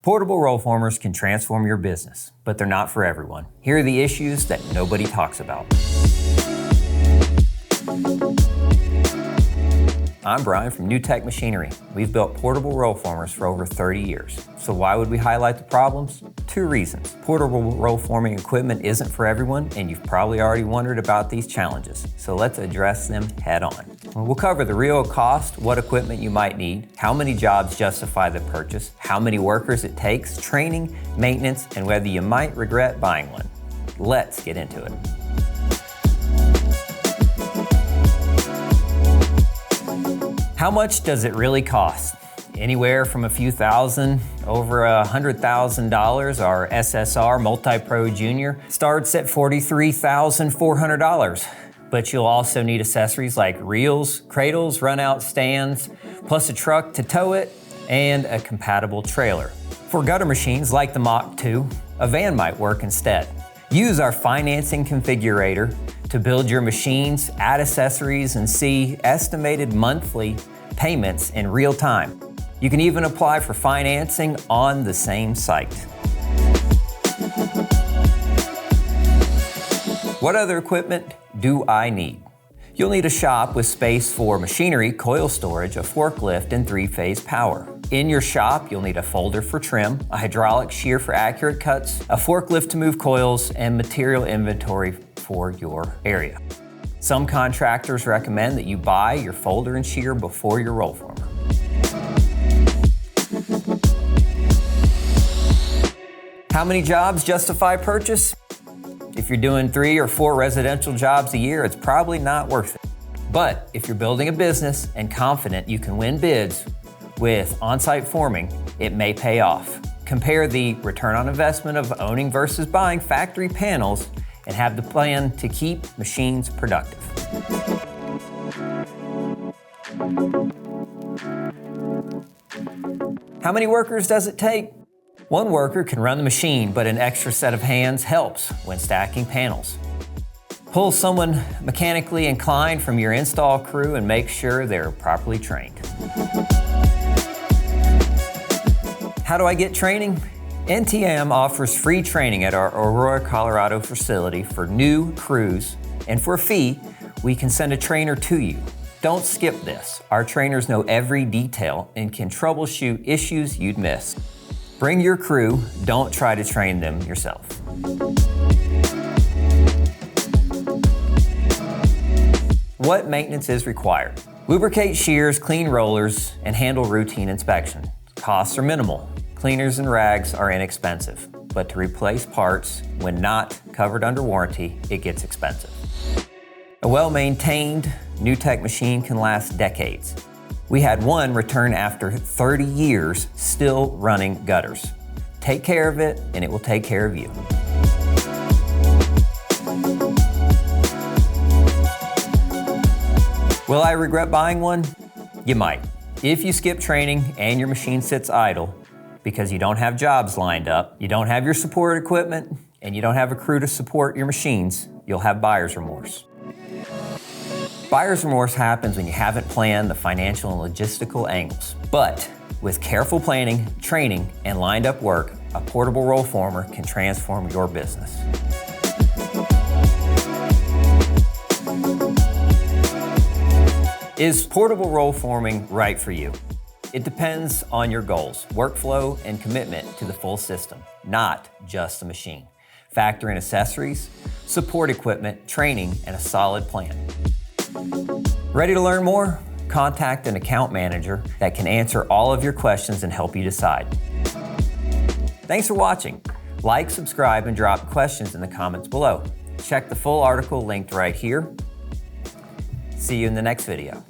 Portable roll formers can transform your business, but they're not for everyone. Here are the issues that nobody talks about. I'm Bryan from New Tech Machinery. We've built portable roll formers for over 30 years. So why would we highlight the problems? Two reasons. Portable roll forming equipment isn't for everyone, and you've probably already wondered about these challenges. So let's address them head on. We'll cover the real cost, what equipment you might need, how many jobs justify the purchase, how many workers it takes, training, maintenance, and whether you might regret buying one. Let's get into it. How much does it really cost? Anywhere from a few thousand over $100,000. Our SSR Multi-Pro Junior starts at $43,400. But you'll also need accessories like reels, cradles, run-out stands, plus a truck to tow it, and a compatible trailer. For gutter machines like the Mach 2, a van might work instead. Use our financing configurator to build your machines, add accessories, and see estimated monthly payments in real time. You can even apply for financing on the same site. What other equipment do I need? You'll need a shop with space for machinery, coil storage, a forklift, and 3-phase power. In your shop, you'll need a folder for trim, a hydraulic shear for accurate cuts, a forklift to move coils, and material inventory for your area. Some contractors recommend that you buy your folder and shear before your roll former. How many jobs justify purchase? If you're doing 3 or 4 residential jobs a year, it's probably not worth it. But if you're building a business and confident you can win bids with on-site forming, it may pay off. Compare the return on investment of owning versus buying factory panels and have the plan to keep machines productive. How many workers does it take? One worker can run the machine, but an extra set of hands helps when stacking panels. Pull someone mechanically inclined from your install crew and make sure they're properly trained. How do I get training? NTM offers free training at our Aurora, Colorado facility for new crews, and for a fee, we can send a trainer to you. Don't skip this. Our trainers know every detail and can troubleshoot issues you'd miss. Bring your crew, don't try to train them yourself. What maintenance is required? Lubricate shears, clean rollers, and handle routine inspection. Costs are minimal. Cleaners and rags are inexpensive, but to replace parts when not covered under warranty, it gets expensive. A well-maintained New Tech machine can last decades. We had one return after 30 years, still running gutters. Take care of it, and it will take care of you. Will I regret buying one? You might. If you skip training and your machine sits idle because you don't have jobs lined up, you don't have your support equipment, and you don't have a crew to support your machines, you'll have buyer's remorse. Buyer's remorse happens when you haven't planned the financial and logistical angles. But with careful planning, training, and lined up work, a portable roll former can transform your business. Is portable roll forming right for you? It depends on your goals, workflow, and commitment to the full system, not just the machine. Factor in accessories, support equipment, training, and a solid plan. Ready to learn more? Contact an account manager that can answer all of your questions and help you decide. Thanks for watching. Like, subscribe, and drop questions in the comments below. Check the full article linked right here. See you in the next video.